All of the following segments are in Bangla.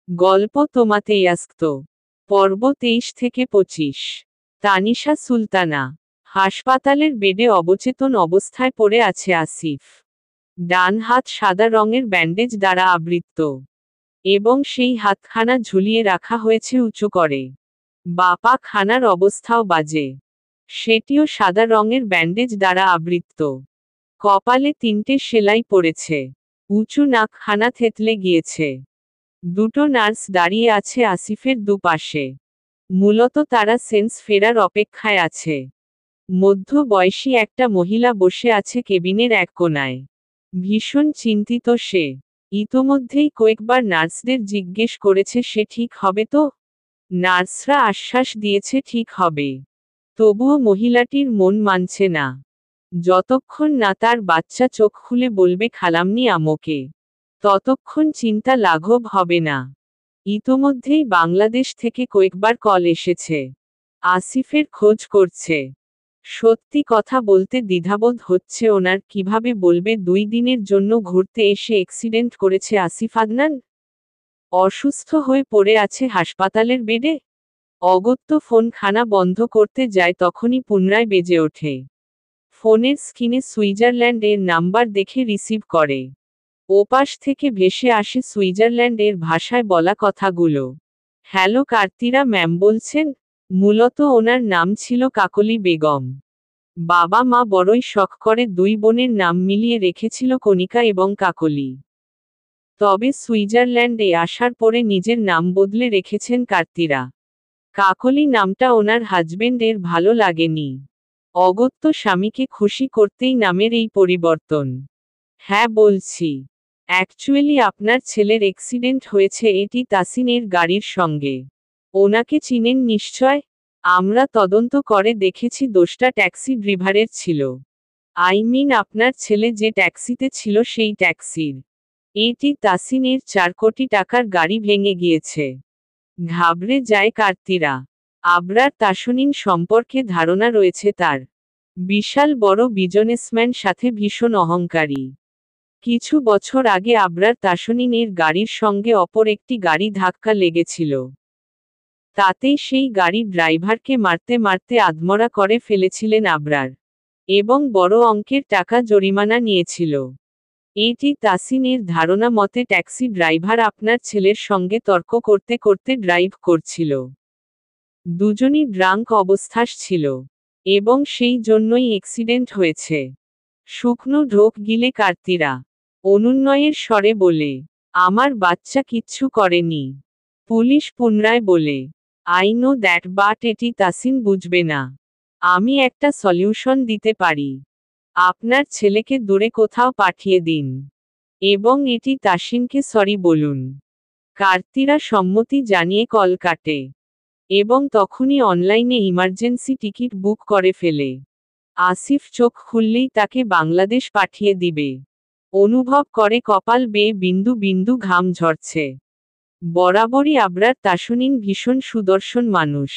গল্প তোমাতেই আসত। পর্ব 23 থেকে 25। তানিশা সুলতানা। হাসপাতালের বেডে অবচেতন অবস্থায় পড়ে আছে আসিফ। ডান হাত সাদা রঙের ব্যান্ডেজ দ্বারা আবৃত, এবং সেই হাতখানা ঝুলিয়ে রাখা হয়েছে উঁচু করে। বাপা খানার অবস্থাও বাজে, সেটিও সাদা রঙের ব্যান্ডেজ দ্বারা আবৃত। কপালে 3টে সেলাই পড়েছে, উঁচু নাকখানা থেতলে গিয়েছে। দুটো নার্স দাঁড়িয়ে আছে আসিফের দুপাশে। মূলত তারা সেন্স ফেরার অপেক্ষায় আছে। মধ্যবয়সী একটা মহিলা বসে আছে কেবিনের এক কোণায়। ভীষণ চিন্তিত সে। ইতোমধ্যেই কয়েকবার নার্সদের জিজ্ঞেস করেছে সে ঠিক হবে তো। নার্সরা আশ্বাস দিয়েছে ঠিক হবে। তবুও মহিলাটির মন মানছে না। যতক্ষণ না তার বাচ্চা চোখ খুলে বলবে খালাম্নি আমোকে, ততক্ষণ চিন্তা লাঘব হবে না। ইতোমধ্যেই বাংলাদেশ থেকে কয়েকবার কল এসেছে। আসিফের খোঁজ করছে। সত্যি কথা বলতে দ্বিধাবোধ হচ্ছে ওনার, কিভাবে বলবে 2 দিনের জন্য ঘুরতে এসে অ্যাক্সিডেন্ট করেছে আসিফ আদনান। অসুস্থ হয়ে পড়ে আছে হাসপাতালের বেডে। অগত্যা ফোনখানা বন্ধ করতে যায় তখনই পুনরায় বেজে ওঠে। ফোনের স্ক্রিনে সুইজারল্যান্ড এর নাম্বার দেখে রিসিভ করে। ওপাশ থেকে ভেসে আসে সুইজারল্যান্ড এর ভাষায় বলা কথাগুলো। হ্যালো কার্তিরা ম্যাম বলছেন? মূলত ওনার নাম ছিল কাকলি বেগম। বাবা মা বড়ই শখ করে 2 বোনের নাম মিলিয়ে রেখেছিল কণিকা এবং কাকলি। তবে সুইজারল্যান্ডে আসার পরে নিজের নাম বদলে রেখেছেন কার্তিরা। কাকলি নামটা ওনার হাজবেন্ডের ভালো লাগেনি। অগত্যা স্বামীকে খুশি করতেই নামের এই পরিবর্তন। হ্যাঁ বলছি। অ্যাকচুয়ালি আপনার ছেলের অ্যাক্সিডেন্ট হয়েছে এটি তাসিনের গাড়ির সঙ্গে। ওনাকে চিনেন নিশ্চয়? আমরা তদন্ত করে দেখেছি দোষটা ট্যাক্সি ড্রাইভারের ছিল। আই মিন আপনার ছেলে যে ট্যাক্সিতে ছিল সেই ট্যাক্সির। এটি তাসিনের 4 কোটি টাকার গাড়ি ভেঙে গিয়েছে। ঘাবড়ে যায় কার্তিরা। আবরার তাসনিন সম্পর্কে ধারণা রয়েছে তার। বিশাল বড় বিজনেসম্যান, সাথে ভীষণ অহংকারী। কিছু বছর আগে আবরার তাসনিনের গাড়ির সঙ্গে অপর একটি গাড়ি ধাক্কা লেগেছিল। তাতেই সেই গাড়ির ড্রাইভারকে মারতে মারতে আধমরা করে ফেলেছিলেন আবরার, এবং বড় অঙ্কের টাকা জরিমানা নিয়েছিল। এটি তাসিনের ধারণা মতে ট্যাক্সি ড্রাইভার আপনার ছেলের সঙ্গে তর্ক করতে করতে ড্রাইভ করছিল। দুজনই ড্রাঙ্ক অবস্থায় ছিল, এবং সেই জন্যই অ্যাক্সিডেন্ট হয়েছে। শুকনো ঢোক গিলে কার্তিরা অনুন্নয়ের স্বরে বলে, আমার বাচ্চা কিচ্ছু করেনি। পুলিশ পুনরায় বলে, আই নো দ্যাট, বাট এটি তাসিন বুঝবে না। আমি একটা সলিউশন দিতে পারি। আপনার ছেলেকে দূরে কোথাও পাঠিয়ে দিন, এবং এটি তাসিনকে সরি বলুন। কার্তিরা সম্মতি জানিয়ে কল কাটে, এবং তখনই অনলাইনে ইমার্জেন্সি টিকিট বুক করে ফেলে। আসিফ চোখ খুললেই তাকে বাংলাদেশ পাঠিয়ে দিবে। অনুভব করে কপাল বেয়ে বিন্দু বিন্দু ঘাম ঝরছে। বরাবরই আবরার তাসনিন ভীষণ সুদর্শন মানুষ,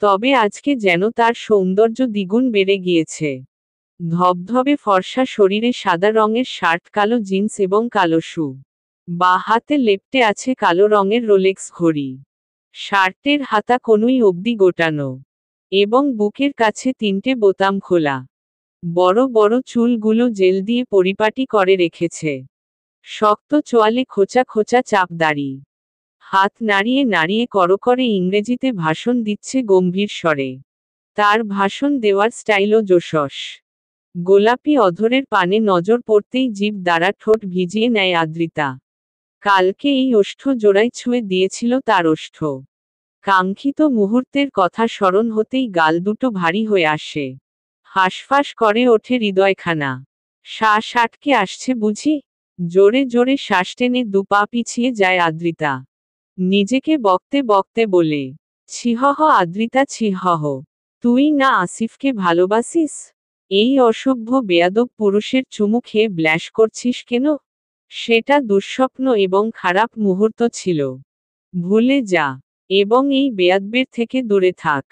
তবে আজকে যেন তার সৌন্দর্য দ্বিগুণ বেড়ে গিয়েছে। ধবধবে ফর্সা শরীরে সাদা রঙের শার্ট, কালো জিন্স এবং কালো শু। বাঁ হাতে লেপ্টে আছে কালো রঙের রোলেক্স ঘড়ি। শার্টের হাতা কনুই অবধি গোটানো, এবং বুকের কাছে 3টে বোতাম খোলা। বড় বড় চুলগুলো জেল দিয়ে পরিপাটি করে রেখেছে। শক্ত চোয়ালে খোঁচা খোঁচা চাপ দাড়ি। হাত নাড়িয়ে নাড়িয়ে করকরে ইংরেজিতে ভাষণ দিচ্ছে গম্ভীর স্বরে। তার ভাষণ দেওয়ার স্টাইলও জোশস। গোলাপি অধরের পানে নজর পড়তেই জিভ দ্বারা ঠোঁট ভিজিয়ে নেয় আদ্রিতা। কালকে এই ওষ্ঠ জোড়ায় ছুঁয়ে দিয়েছিল তার ওষ্ঠ। কাঙ্ক্ষিত মুহূর্তের কথা স্মরণ হতেই গাল দুটো ভারী হয়ে আসে। হাঁসফাঁস করে ওঠে হৃদয়খানা। শ্বাস আটকে আসছে বুঝি? জোরে জোরে শ্বাস টেনে 2 পা পিছিয়ে যায় আদ্রিতা। নিজেকে বকতে বকতে বলে, ছিহহ আদ্রিতা ছিহহ, তুই না আসিফকে ভালোবাসিস? এই অসভ্য বেয়াদব পুরুষের চুমু খেয়ে ব্ল্যাশ করছিস কেন? সেটা দুঃস্বপ্ন এবং খারাপ মুহূর্ত ছিল। ভুলে যা, এবং এই বেয়াদবের থেকে দূরে থাক।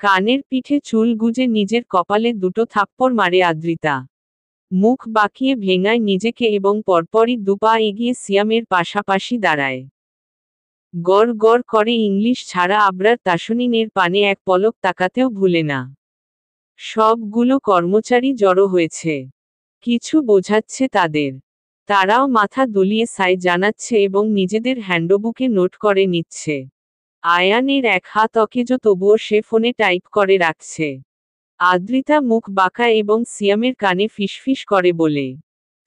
কানের পিঠে চুল গুজে নিজের কপালে 2টো থাপ্পড় মারে আদ্রিতা। মুখ বাঁকিয়ে ভেঙায় নিজেকে এবং পরপরই 2 পা এগিয়ে সিয়ামের পাশাপাশি দাঁড়ায়। গড় গড় করে ইংলিশ ছাড়া আবরার তাসনিনের পানে এক পলক তাকাতেও ভুলে না। সবগুলো কর্মচারী জড়ো হয়েছে। কিছু বোঝাচ্ছে তাদের। তারাও মাথা দুলিয়ে সাই জানাচ্ছে এবং নিজেদের হ্যান্ডবুকে নোট করে নিচ্ছে। আয়ানের এক হাত অকেজো, তবুও সে ফোনে টাইপ করে রাখছে। আদ্রিতা মুখ বাঁকা এবং সিয়ামের কানে ফিসফিস করে বলে,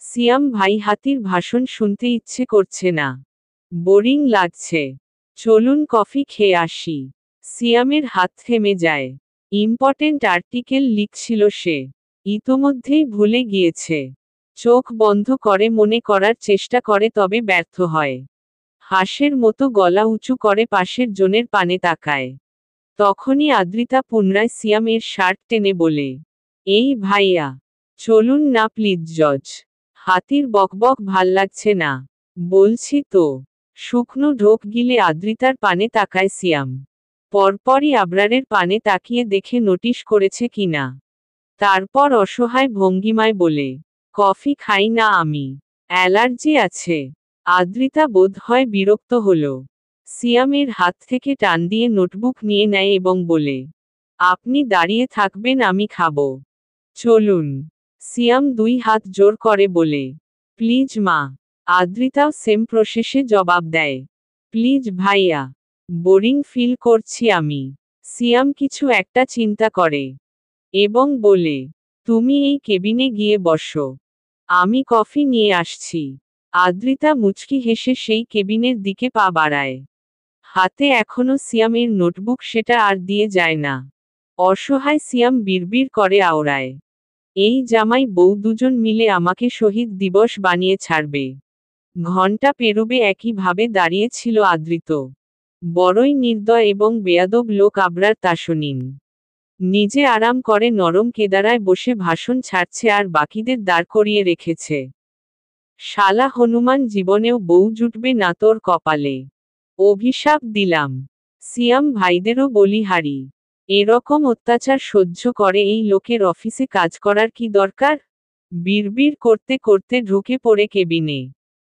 সিয়াম ভাই, হাতির ভাষণ শুনতে ইচ্ছে করছে না, বোরিং লাগছে, চলুন কফি খেয়ে আসি। সিয়ামের হাত থেমে যায়। ইম্পর্টেন্ট আর্টিকেল লিখছিল সে, ইতোমধ্যেই ভুলে গিয়েছে। চোখ বন্ধ করে মনে করার চেষ্টা করে, তবে ব্যর্থ হয়। হাঁসের মতো গলা উঁচু করে পাশের জনের পানে তাকায়। তখনই আদ্রিতা পুনরায় সিয়ামের শার্ট টেনে বলে, এই ভাইয়া, চলুন না প্লিজ জজ, হাতির বকবক ভাল লাগছে না, বলছি তো। শুকনো ঢোক গিলে আদ্রিতার পানে তাকায় সিয়াম। পরপরই আবরারের পানে তাকিয়ে দেখে নোটিশ করেছে কিনা। তারপর অসহায় ভঙ্গিমায় বলে, কফি খাই না আমি, অ্যালার্জি আছে। আদ্রিতা বোধ হয় বিরক্ত হল। সিয়ামের হাত থেকে টান দিয়ে নোটবুক নিয়ে নেয় এবং বলে, আপনি দাঁড়িয়ে থাকবেন, আমি খাবো। চলুন। সিয়াম দুই হাত জোর করে বলে, প্লিজ মা। আদ্রিতাও সেম প্রসেসে জবাব দেয়, প্লিজ ভাইয়া, বোরিং ফিল করছি আমি। সিয়াম কিছু একটা চিন্তা করে এবং বলে, তুমি এই কেবিনে গিয়ে বসো, আমি কফি নিয়ে আসছি। আদ্রিতা মুচকি হেসে সেই কেবিনের দিকে পা বাড়ায়। হাতে এখনো সিয়ামের নোটবুক, সেটা আর দিয়ে যায় না। অসহায় সিয়াম বিড়বিড় করে আওড়ায়, এই জামাই বউ দুজন মিলে আমাকে শহীদ দিবস বানিয়ে ছাড়বে। ঘণ্টা পেরোবে একইভাবে দাঁড়িয়ে ছিল আদ্রিত। বড়ই নির্দয় এবং বেয়াদব লোক আবরার তাসনিন। নিজে আরাম করে নরম কেদারায় বসে ভাষণ ছাড়ছে আর বাকিদের দাঁড় করিয়ে রেখেছে। শালা হনুমান, জীবনেও বউ জুটবে না তোর কপালে, অভিশাপ দিলাম। সিয়াম ভাইদেরও বলিহারি। এরকম অত্যাচার সহ্য করে এই লোকের অফিসে কাজ করার কি দরকার? বিড়বিড় করতে করতে ঢুকে পড়ে কেবিনে।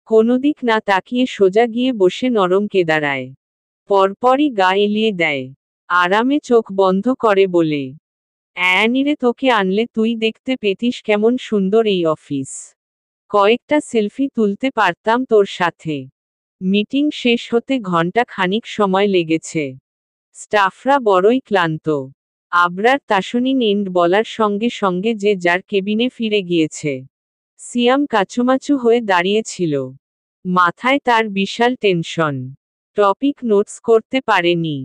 কোনোদিক না তাকিয়ে সোজা গিয়ে বসে নরম কেদারায়। পরপরই গা এলিয়ে দেয়। আরামে চোখ বন্ধ করে বলে, অ্যানিরে, তোকে আনলে তুই দেখতে পেতিস কেমন সুন্দর এই অফিস। কয়েকটা সেলফি তুলতে পারতাম তোর সাথে। মিটিং শেষ হতে ঘন্টা খানিক সময় লেগেছে। স্টাফরা বড়ই ক্লান্ত। আবরার তাসনিন এন্ড বলার সঙ্গে সঙ্গে যে যার কেবিনে ফিরে গিয়েছে। সিয়াম কাচুমাচু হয়ে দাঁড়িয়েছিল। মাথায় তার বিশাল টেনশন। টপিক নোটস করতে পারেনি।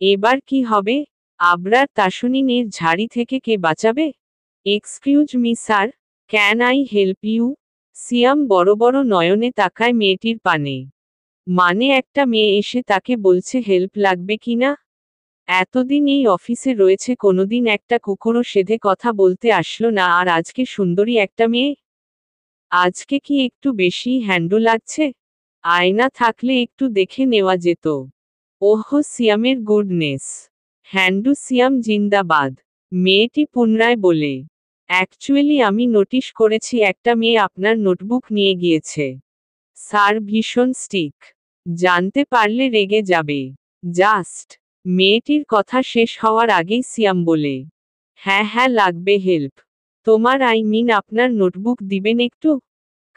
এবার কি হবে? আবরার তাসনিনের ঝাড়ি থেকে কে বাঁচাবে? Excuse me sir, can I help you? Siam বড় বড় নয়নে তাকায় মেয়েটির পানে। মানে একটা মেয়ে এসে তাকে বলছে হেল্প লাগবে কিনা? এতদিন এই অফিসে রয়েছে, কোনোদিন একটা কুকুরও সেধে কথা বলতে আসলো না, আর আজকে সুন্দরী একটা মেয়ে? আজকে কি একটু বেশি হ্যান্ডু লাগছে? আয়না থাকলে একটু দেখে নেওয়া যেত। ওহ সিয়ামের গুডনেস। হ্যান্ডু সিয়াম জিন্দাবাদ। মেয়েটি পুনরায় বলে, অ্যাকচুয়ালি আমি নোটিশ করেছি একটা মেয়ে আপনার নোটবুক নিয়ে গিয়েছে। স্যার ভীষণ স্টিক, জানতে পারলে রেগে যাবে। জাস্ট। মেয়েটির কথা শেষ হওয়ার আগেই সিয়াম বলে, হ্যাঁ হ্যাঁ লাগবে হেল্প। তোমার আপনার নোটবুক দিবেন একটু?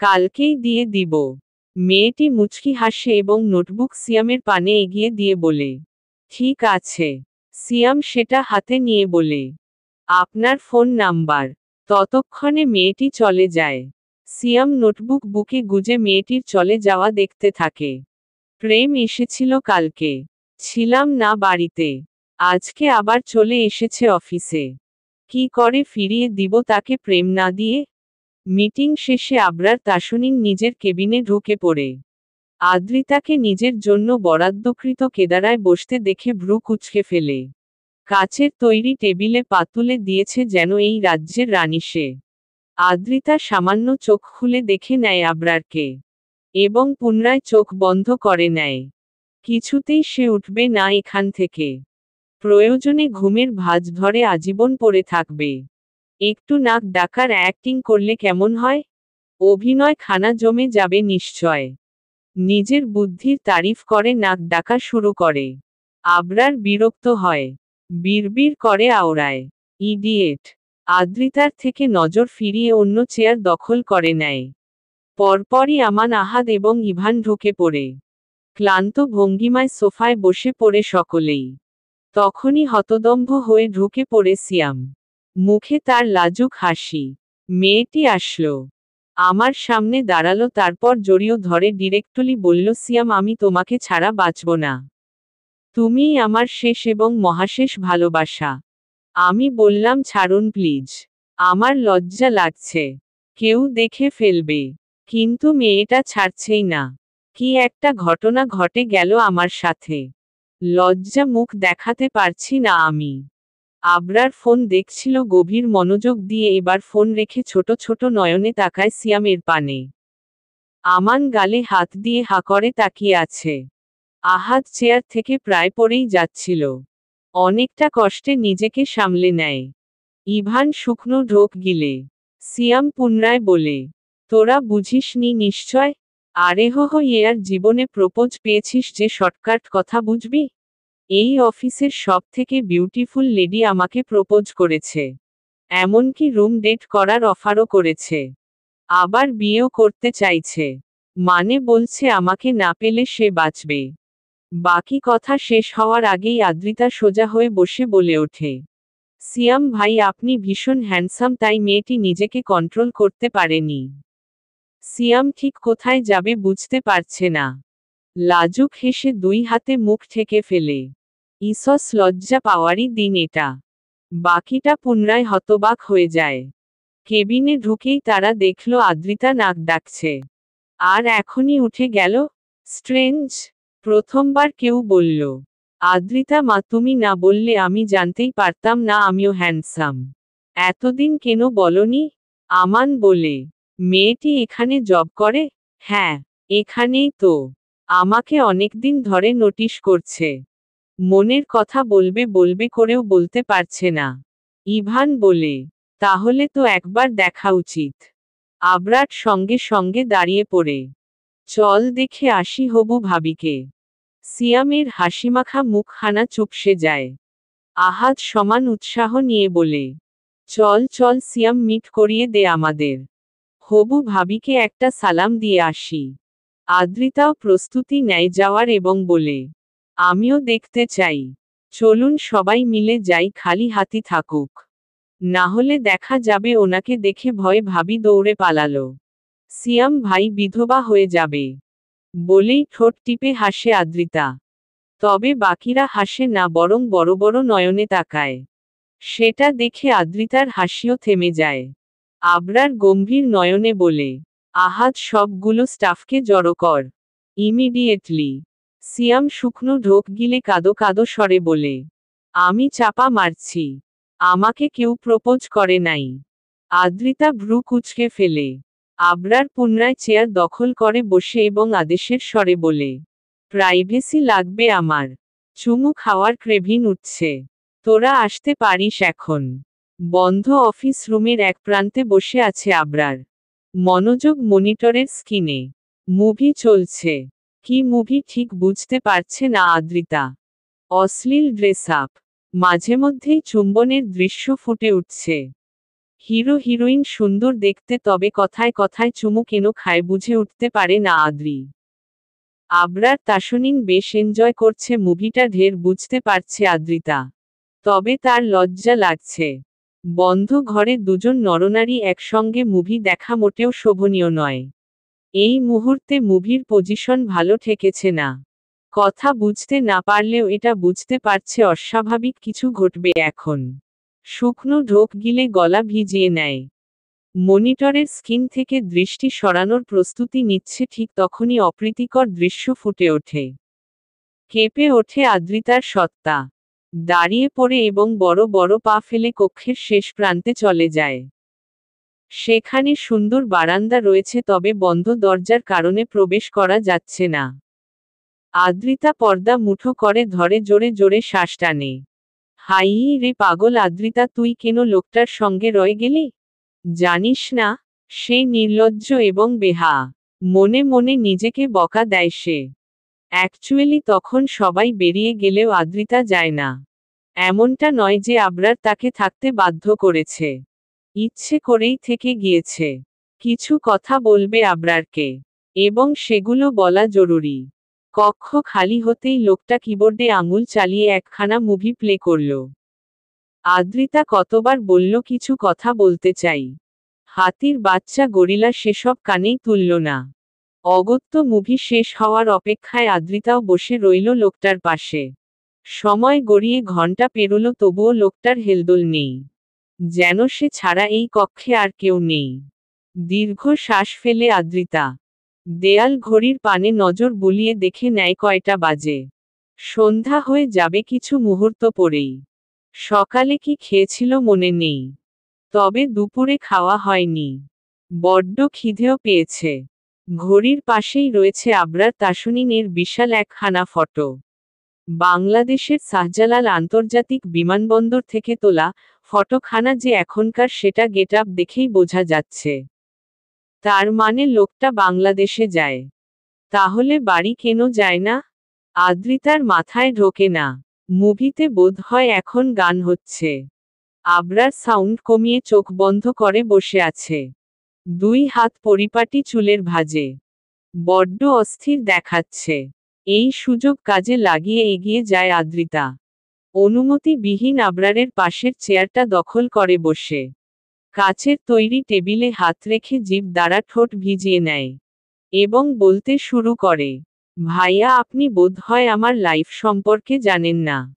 কালকেই দিয়ে দিব। মেয়েটি মুচকি হাসে এবং নোটবুক সিয়ামের পানে এগিয়ে দিয়ে বলে, ঠিক আছে। সিয়াম সেটা হাতে নিয়ে বলে, আপনার ফোন নাম্বার। ততক্ষণে মেয়েটি চলে যায়। সিয়াম নোটবুক বুকে গুজে মেয়েটির চলে যাওয়া দেখতে থাকে। প্রেম এসেছিল কালকে, ছিলাম না বাড়িতে। আজকে আবার চলে এসেছে অফিসে। কি করে ফিরিয়ে দিব তাকে প্রেম না দিয়ে? মিটিং শেষে আবরার তাসনিন নিজের কেবিনে ঢুকে পড়ে। আদ্রিতাকে নিজের জন্য বরাদ্দকৃত কেদারায় বসতে দেখে ভ্রু কুঁচকে ফেলে। কাচের তৈরি টেবিলে পা তুলে দিয়েছে যেন এই রাজ্যের রানী সে। আদ্রিতা সামান্য চোখ খুলে দেখে নেয় আবরারকে এবং পুনরায় চোখ বন্ধ করে নেয়। কিছুতেই সে উঠবে না এখান থেকে। প্রয়োজনে ঘুমের ভাঁজ ধরে আজীবন পড়ে থাকবে। একটু নাক ডাকার অ্যাক্টিং করলে কেমন হয়? অভিনয় খানা জমে যাবে নিশ্চয়। নিজের বুদ্ধির তারিফ করে নাক ডাকা শুরু করে। আবরার বিরক্ত হয়। বিড়বিড় করে আওড়ায়, ইডিয়েট। আদ্রিতার থেকে নজর ফিরিয়ে অন্য চেয়ার দখল করে নেয়। পরপরই আমান, আহাদ এবং ইভান ঢুকে পড়ে। ক্লান্ত ভঙ্গিমায় সোফায় বসে পড়ে সকলেই। তখনই হতদম্ভ হয়ে ঢুকে পড়ে সিয়াম। মুখে তার লাজুক হাসি। মেয়েটি আসলো, আমার সামনে দাঁড়ালো, তারপর জড়িয়ে ধরে ডিরেক্টলি বলল, সিয়াম, আমি তোমাকে ছাড়া বাঁচব না। তুমিই আমার শেষ এবং মহাশেষ ভালোবাসা। আমি বললাম, ছাড়ুন প্লিজ। আমার লজ্জা লাগছে, কেউ দেখে ফেলবে। কিন্তু মেয়েটা ছাড়ছেই না। কি একটা ঘটনা ঘটে গেল আমার সাথে। লজ্জা মুখ দেখাতে পারছি না আমি। আবরার ফোন দেখছিল গভীর মনোযোগ দিয়ে, এবার ফোন রেখে ছোট ছোট নয়নে তাকায় সিয়ামের পানে। আমান গালে হাত দিয়ে হা করে তাকিয়ে আছে। আহাদ চেয়ার থেকে প্রায় পড়েই যাচ্ছিল। অনেকটা কষ্টে নিজেকে সামলে নেয়। ইভান শুকনো ঢোক গিলে। সিয়াম পুনরায় বলে, তোরা বুঝিসনি নিশ্চয়? আরে হো হো, আর জীবনে প্রপোজ পেয়েছিস যে শর্টকাট কথা বুঝবি? এই অফিসের সব থেকে বিউটিফুল লেডি আমাকে প্রপোজ করেছে। এমনকি রুম ডেট করার অফারও করেছে। আবার বিয়েও করতে চাইছে। মানে বলছে আমাকে না পেলে সে বাঁচবে। বাকি কথা শেষ হওয়ার আগেই আদ্রিতা সোজা হয়ে বসে বলে ওঠে, সিয়াম ভাই, আপনি ভীষণ হ্যান্ডসাম, তাই মেয়েটি নিজেকে কন্ট্রোল করতে পারেনি। সিয়াম ঠিক কোথায় যাবে বুঝতে পারছে না। লাজুক হেসে দুই হাতে মুখ ঠেকে ফেলে। ইসস, লজ্জা পাওয়ারই দিন এটা। বাকিটা পুনরায় হতবাক হয়ে যায়। কেবিনে ঢুকেই তারা দেখল আদ্রিতা নাক ডাকছে। আর এখনই উঠে গেল। স্ট্রেঞ্জ। প্রথমবার কেউ বলল, আদ্রিতা মা, তুমি না বললে আমি জানতেই পারতাম না আমিও হ্যান্ডসাম। এতদিন কেন বলনি? আমান বলে, মেয়েটি এখানে জব করে? হ্যাঁ, এখানেই তো। আমাকে অনেকদিন ধরে নোটিশ করছে। মনের কথা বলবে বলবে করেও বলতে পারছে না। ইভান বলে, তাহলে তো একবার দেখা উচিত। আবরার সঙ্গে সঙ্গে দাঁড়িয়ে পড়ে, চল দেখে আসি হবু ভাবিকে। সিয়ামের হাসিমাখা মুখখানা চুপসে যায়। আহাদ সমান উৎসাহ নিয়ে বলে, চল চল সিয়াম, মিট করিয়ে দে আমাদের। হবু ভাবিকে একটা সালাম দিয়ে আসি। আদ্রিতাও প্রস্তুতি নেয় যাওয়ার এবং বলে, আমিও দেখতে চাই। চলুন সবাই মিলে যাই, খালি হাতি থাকুক। না হলে দেখা যাবে ওনাকে দেখে ভয়ে ভাবি দৌড়ে পালালো। সিয়াম ভাই বিধবা হয়ে যাবে। বলেই ঠোঁট টিপে হাসে আদ্রিতা। তবে বাকিরা হাসে না, বরং বড় বড় নয়নে তাকায়। সেটা দেখে আদ্রিতার হাসিও থেমে যায়। আবরার গম্ভীর নয়নে বলে, আহাদ, সবগুলো স্টাফকে জড়ো কর। ইমিডিয়েটলি। সিয়াম শুকনো ঢোক গিলে কাদো কাদো স্বরে বলে, আমি চাপা মারছি। আমাকে কেউ প্রপোজ করে নাই। আদ্রিতা ভ্রু কুঁচকে ফেলে। আবরার পুনরায় চেয়ার দখল করে বসে এবং আদেশের স্বরে বলে, প্রাইভেসি লাগবে আমার। চুমু খাওয়ার ক্রেভিং উঠছে। তোরা আসতে পারিস এখন। বন্ধ অফিস রুমের এক প্রান্তে বসে আছে আবরার। মনোযোগ মনিটরের স্ক্রিনে। মুভি চলছে। কি মুভি ঠিক বুঝতে পারছে না আদ্রিতা। অশ্লীল ড্রেস আপ। মাঝে মধ্যেই চুম্বনের দৃশ্য ফুটে উঠছে। হিরো হিরোইন সুন্দর দেখতে, তবে কথায় কথায় চুমু কেন খায় বুঝে উঠতে পারে না আদ্রি। আবরার তাসনিন বেশ এনজয় করছে মুভিটা, ঢের বুঝতে পারছে আদ্রিতা। তবে তার লজ্জা লাগছে। বন্ধ ঘরে দুজন নরনারী একসঙ্গে মুভি দেখা মোটেও শোভনীয় নয়। এই মুহূর্তে মুভির পজিশন ভালো ঠেকেছে না। কথা বুঝতে না পারলেও এটা বুঝতে পারছে অস্বাভাবিক কিছু ঘটবে এখন। শুকনো ঢোক গিলে গলা ভিজিয়ে নেয়। মনিটরের স্ক্রিন থেকে দৃষ্টি সরানোর প্রস্তুতি নিচ্ছে, ঠিক তখনই অপ্রীতিকর দৃশ্য ফুটে ওঠে। কেঁপে ওঠে আদ্রিতার সত্তা। দাঁড়িয়ে পড়ে এবং বড় বড় পা ফেলে কক্ষের শেষ প্রান্তে চলে যায়। সেখানে সুন্দর বারান্দা রয়েছে, তবে বন্ধ দরজার কারণে প্রবেশ করা যাচ্ছে না। আদ্রিতা পর্দা মুঠো করে ধরে জোরে জোরে শ্বাস টানে। হাই রে পাগল আদ্রিতা, তুই কেন লোকটার সঙ্গে রয়ে গেলি? জানিস না, সে নির্লজ্জ এবং বেহায়া। মনে মনে নিজেকে বকা দেয় সে। অ্যাকচুয়ালি তখন সবাই বেরিয়ে গেলেও আদ্রিতা যায় না। এমনটা নয় যে আবরার তাকে থাকতে বাধ্য করেছে। ইচ্ছে করেই থেকে গিয়েছে। কিছু কথা বলবে আবরারকে। এবং সেগুলো বলা জরুরি। কক্ষ খালি হতেই লোকটা কিবোর্ডে আঙুল চালিয়ে একখানা মুভি প্লে করল। আদ্রিতা কতবার বলল কিছু কথা বলতে চাই। হাতির বাচ্চা গরিলা সেসব কানেই তুলল না। অগত্য মুভি শেষ হওয়ার অপেক্ষায় আদ্রিতাও বসে রইল লোকটার পাশে। সময় গড়িয়ে ঘন্টা পেরোলো তবুও লোকটার হেলদোল নেই। যেন সে ছাড়া এই কক্ষে আর কেউ নেই। দীর্ঘ শ্বাস ফেলে আদ্রিতা দেয়াল ঘড়ির পানে নজর বুলিয়ে দেখে নেয় কয়টা বাজে। সন্ধ্যা হয়ে যাবে কিছু মুহূর্ত পরেই। সকালে কি খেয়েছিল মনে নেই। তবে দুপুরে খাওয়া হয়নি। বড্ড খিদেও পেয়েছে। ঘড়ির পাশেই রয়েছে আবরার তাসনিনের বিশাল একখানা ফটো। বাংলাদেশের শাহজালাল আন্তর্জাতিক বিমানবন্দর থেকে তোলা ফটোখানা যে এখনকার সেটা গেটআপ দেখেই বোঝা যাচ্ছে। তার মানে লোকটা বাংলাদেশে যায়। তাহলে বাড়ি কেন যায় না? আদ্রিতার মাথায় ঢোকে না। মুভিতে বোধহয় এখন গান হচ্ছে। আবরার সাউন্ড কমিয়ে চোখ বন্ধ করে বসে আছে। দুই হাত পরিপাটি চুলের ভাঁজে। বড্ড অস্থির দেখাচ্ছে। এই সুযোগ কাজে লাগিয়ে এগিয়ে যায় আদ্রিতা। অনুমতিবিহীন আবরারের পাশের চেয়ারটা দখল করে বসে। কাচের তৈরি টেবিলে হাত রেখে জিভ দ্বারা ঠোঁট ভিজিয়ে নেয়। এবং বলতে শুরু করে, ভাইয়া আপনি বোধহয় আমার লাইফ সম্পর্কে জানেন না।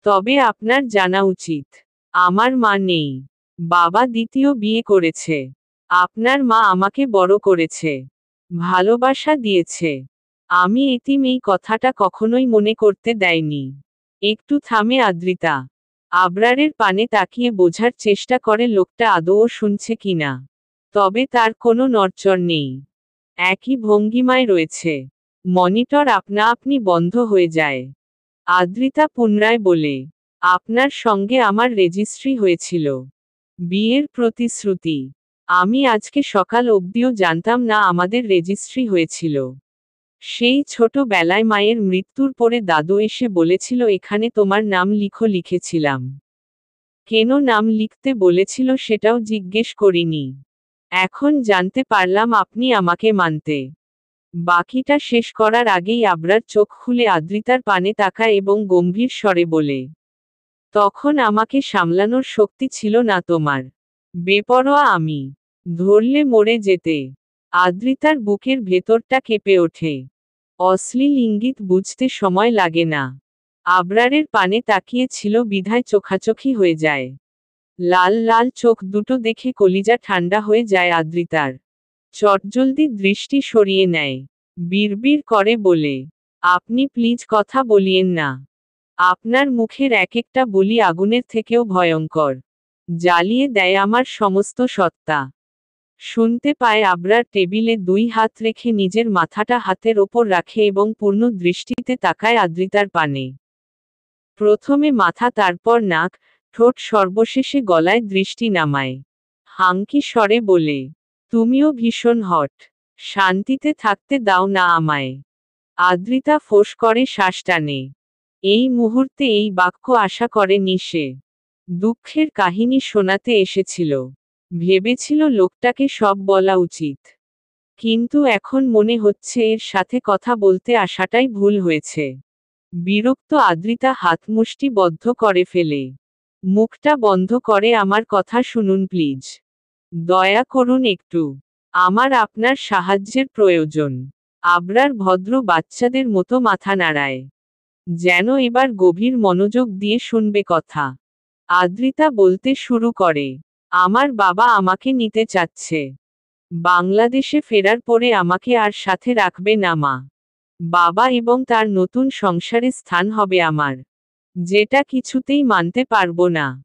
তবে আপনার জানা উচিত। আমার মা নেই। বাবা দ্বিতীয় বিয়ে করেছে। আপনার মা আমাকে বড় করেছে। ভালোবাসা দিয়েছে। আমি এতিম এই কথাটা কখনোই মনে করতে দেয়নি। একটু থামে আদ্রিতা। আবরারের পানে তাকিয়ে বোঝার চেষ্টা করে লোকটা আদৌ শুনছে কিনা। তবে তার কোনো নড়চড় নেই। একই ভঙ্গিমায় রয়েছে। মনিটর আপনা আপনি বন্ধ হয়ে যায়। আদ্রিতা পুনরায় বলে, আপনার সঙ্গে আমার রেজিস্ট্রি হয়েছিল। বিয়ের প্রতিশ্রুতি। আমি আজকে সকাল অবধিও জানতাম না আমাদের রেজিস্ট্রি হয়েছিল। সেই ছোটবেলায় মায়ের মৃত্যুর পরে দাদু এসে বলেছিল এখানে তোমার নাম লিখেছিলাম। কেন নাম লিখতে বলেছিল সেটাও জিজ্ঞেস করিনি। এখন জানতে পারলাম আপনি আমাকে মানতে। বাকিটা শেষ করার আগেই আবরার চোখ খুলে আদ্রিতার পানে তাকায় এবং গম্ভীর স্বরে বলে, তখন আমাকে সামলানোর শক্তি ছিল না তোমার। বেপরোয়া আমি। ধরলে মরে যেতে। আদ্রিতার বুকের ভেতরটা কেঁপে ওঠে। অশ্লীল ইঙ্গিত বুঝতে সময় লাগে না। আবরারের পানে তাকিয়ে ছিল বিধায় চোখাচোখি হয়ে যায়। লাল লাল চোখ দুটো দেখে কলিজা ঠান্ডা হয়ে যায় আদ্রিতার। চটজলদি দৃষ্টি সরিয়ে নেয়। বিড়বিড় করে বলে, আপনি প্লিজ কথা বলিয়েন না। আপনার মুখের এক একটা বুলি আগুনের থেকেও ভয়ঙ্কর। জ্বালিয়ে দেয় আমার সমস্ত সত্তা। শুনতে পায় আবরার টেবিলে দুই হাত রেখে নিজের মাথাটা হাতের ওপর রাখে এবং পূর্ণ দৃষ্টিতে তাকায় আদ্রিতার পানে। প্রথমে মাথা তারপর নাক, ঠোঁট সর্বশেষে গলায় দৃষ্টি নামায়। হাঙ্কি স্বরে বলে, তুমিও ভীষণ হট। শান্তিতে থাকতে দাও না আমায়। আদ্রিতা ফোঁস করে শ্বাস টানে। এই মুহূর্তে এই বাক্য আশা করেনি সে। দুঃখের কাহিনী শোনাতে এসেছিল। ভেবেছিল লোকটাকে সব বলা উচিত। কিন্তু এখন মনে হচ্ছে এর সাথে কথা বলতে আসাটাই ভুল হয়েছে। বিরক্ত আদ্রিতা হাতমুষ্টি বদ্ধ করে ফেলে। মুখটা বন্ধ করে আমার কথা শুনুন প্লিজ। দয়া করুন একটু। আমার আপনার সাহায্যের প্রয়োজন। আবরার ভদ্র বাচ্চাদের মতো মাথা নাড়ায়। যেন এবার গভীর মনোযোগ দিয়ে শুনবে কথা। আদ্রিতা বলতে শুরু করে, আমার বাবা আমাকে নিতে চাচ্ছে। বাংলাদেশে ফেরার পরে আমাকে আর সাথে রাখবে না মা। বাবা এবং তার নতুন সংসারে স্থান হবে আমার। যেটা কিছুতেই মানতে পারবো না।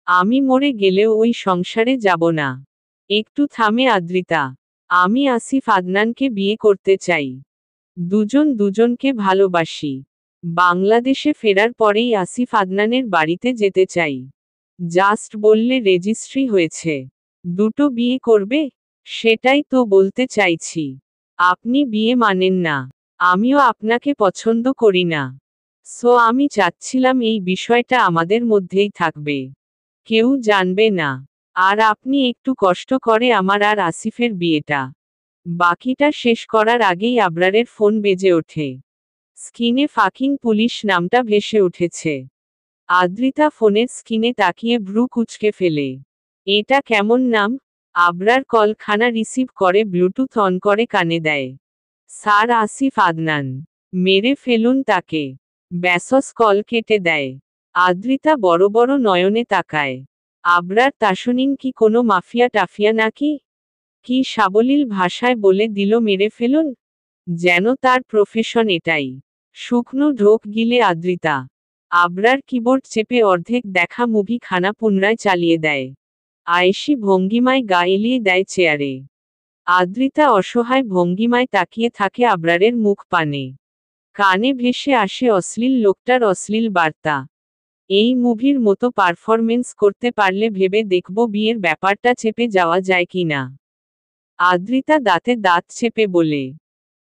আমি মরে গেলেও ওই সংসারে যাব না। একটু থামে আদ্রিতা। আমি আসিফ আদনানকে বিয়ে করতে চাই। দুজন দুজনকে ভালোবাসি। বাংলাদেশে ফেরার পরেই আসিফ আদনানের বাড়িতে যেতে চাই। জাস্ট বললে রেজিস্ট্রি হয়েছে। দুটো বিয়ে করবে? সেটাই তো বলতে চাইছি। আপনি বিয়ে মানেন না। আমিও আপনাকে পছন্দ করি না। সো আমি চাচ্ছিলাম এই বিষয়টা আমাদের মধ্যেই থাকবে। কেউ জানবে না। আর আপনি একটু কষ্ট করে আমার আর আসিফের বিয়েটা। বাকিটা শেষ করার আগেই আবরারের ফোন বেজে ওঠে। স্ক্রিনে ফাকিং পুলিশ নামটা ভেসে উঠেছে। আদ্রিতা ফোনের স্ক্রিনে তাকিয়ে ভ্রু কুঁচকে ফেলে। এটা কেমন নাম? আবরার কলখানা রিসিভ করে ব্লুটুথ অন করে কানে দেয়। স্যার আসিফ আদনান। মেরে ফেলুন তাকে। ব্যাসস কল কেটে দেয়। আদ্রিতা বড় বড় নয়নে তাকায়। আবরার তাসনিন কি কোনো মাফিয়া টাফিয়া নাকি? কি সাবলীল ভাষায় বলে দিল মেরে ফেলুন? যেন তার প্রফেশন এটাই। শুকনো ঢোক গিলে আদ্রিতা। আবরার কিবোর্ড চেপে অর্ধেক দেখা মুভি খানা পুনরায় চালিয়ে দেয়। আয়েশি ভঙ্গিমায় গা এলিয়ে দেয় চেয়ারে। আদ্রিতা অসহায় ভঙ্গিমায় তাকিয়ে থাকে আবরারের মুখ পানে। কানে ভেসে আসে অশ্লীল লোকটার অশ্লীল বার্তা। এই মুভির মতো পারফরমেন্স করতে পারলে ভেবে দেখব বিয়ের ব্যাপারটা চেপে যাওয়া যায় কিনা। আদ্রিতা দাঁতে দাঁত চেপে বলে।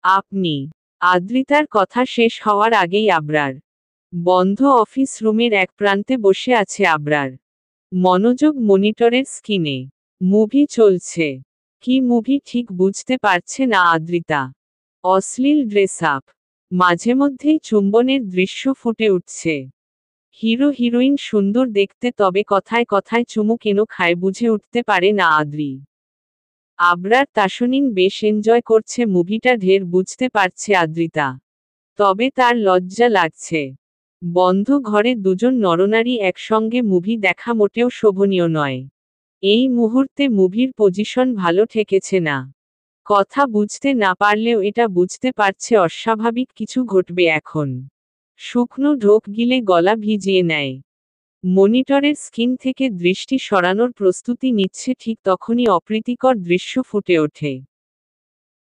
আপনি। আদ্রিতার কথা শেষ হওয়ার আগেই আবরার। বন্ধ অফিস রুমের এক প্রান্তে বসে আছে আবরার। মনোযোগ মনিটরের স্ক্রিনে। মুভি চলছে। কি মুভি ঠিক বুঝতে পারছে না আদ্রিতা। অশ্লীল ড্রেস আপ। মাঝে মধ্যেই চুম্বনের দৃশ্য ফুটে উঠছে। হিরো হিরোইন সুন্দর দেখতে, তবে কথায় কথায় চুমু কেন খায় বুঝে উঠতে পারে না আদ্রি। আবরার তাসনিন বেশ এনজয় করছে মুভিটা, ঢের বুঝতে পারছে আদ্রিতা। তবে তার লজ্জা লাগছে। বন্ধ ঘরে দুজন নরনারী একসঙ্গে মুভি দেখা মোটেও শোভনীয় নয়। এই মুহূর্তে মুভির পজিশন ভালো ঠেকেছে না। কথা বুঝতে না পারলেও এটা বুঝতে পারছে অস্বাভাবিক কিছু ঘটবে এখন। শুকনো ঢোক গিলে গলা ভিজিয়ে নেয়। মনিটরের স্ক্রিন থেকে দৃষ্টি সরানোর প্রস্তুতি নিচ্ছে, ঠিক তখনই অপ্রীতিকর দৃশ্য ফুটে ওঠে।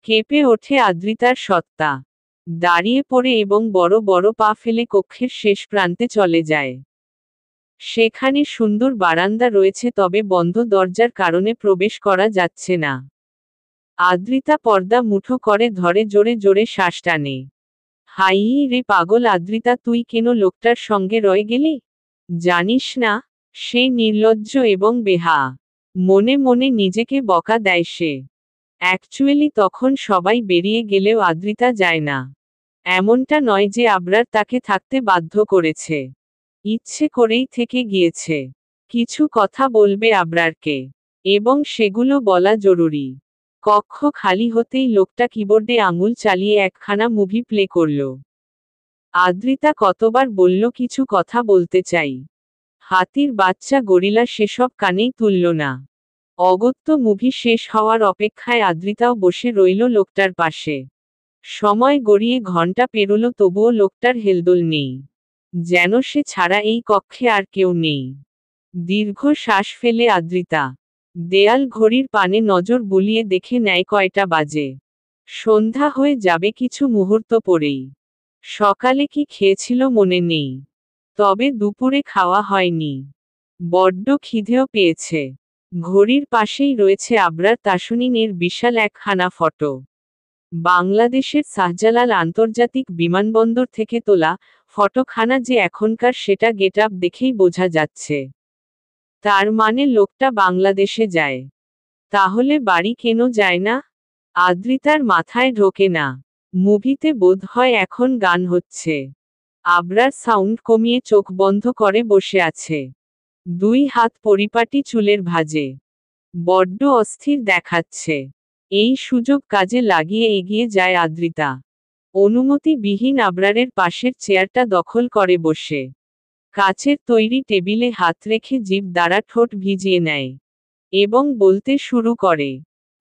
কেঁপে ওঠে আদ্রিতার সত্তা। দাঁড়িয়ে পড়ে এবং বড় বড় পা ফেলে কক্ষের শেষ প্রান্তে চলে যায়। সেখানে সুন্দর বারান্দা রয়েছে, তবে বন্ধ দরজার কারণে প্রবেশ করা যাচ্ছে না। আদ্রিতা পর্দা মুঠো করে ধরে জোরে জোরে শ্বাস টানে। হাই রে পাগল আদ্রিতা, তুই কেন লোকটার সঙ্গে রয়ে গেলি? জানিস না, সে নির্লজ্জ এবং বেহা। মনে মনে নিজেকে বকা দেয় সে। অ্যাকচুয়ালি তখন সবাই বেরিয়ে গেলেও আদ্রিতা যায় না। এমনটা নয় যে আবরার তাকে থাকতে বাধ্য করেছে। ইচ্ছে করেই থেকে গিয়েছে। কিছু কথা বলবে আবরারকে। এবং সেগুলো বলা জরুরি। কক্ষ খালি হতেই লোকটা কিবোর্ডে আঙুল চালিয়ে একখানা মুভি প্লে করল। আদ্রিতা কতবার বলল কিছু কথা বলতে চাই। হাতির বাচ্চা গরিলা সেসব কানেই তুলল না। অগত্য মুভি শেষ হওয়ার অপেক্ষায় আদ্রিতাও বসে রইল লোকটার পাশে। সময় গড়িয়ে ঘন্টা পেরোল, তবুও লোকটার হেলদোল নেই। যেন সে ছাড়া এই কক্ষে আর কেউ নেই। দীর্ঘ শ্বাস ফেলে আদ্রিতা দেয়াল ঘড়ির পানে নজর বুলিয়ে দেখে নেয় কয়টা বাজে। সন্ধ্যা হয়ে যাবে কিছু মুহূর্ত পরেই। সকালে কি খেয়েছিল মনে নেই। তবে দুপুরে খাওয়া হয়নি। বড্ড খিদেও পেয়েছে। ঘড়ির পাশেই রয়েছে আবরার তাসনিনের বিশাল একখানা ফটো। বাংলাদেশের শাহজালাল আন্তর্জাতিক বিমানবন্দর থেকে তোলা ফটোখানা যে এখনকার, সেটা গেটআপ দেখেই বোঝা যাচ্ছে। তার মানে লোকটা বাংলাদেশে যায়। তাহলে বাড়ি কেন যায় না? আদ্রিতার মাথায় ঢোকে না। মুভিতে বোধহয় এখন গান হচ্ছে। আবরার সাউন্ড কমিয়ে চোখ বন্ধ করে বসে আছে। দুই হাত পরিপাটি চুলের ভাঁজে। বড্ড অস্থির দেখাচ্ছে। এই সুযোগ কাজে লাগিয়ে এগিয়ে যায় আদ্রিতা। অনুমতিবিহীন আবরারের পাশের চেয়ারটা দখল করে বসে। কাচের তৈরি টেবিলে হাত রেখে জিভ দ্বারা ঠোঁট ভিজিয়ে নেয়। এবং বলতে শুরু করে,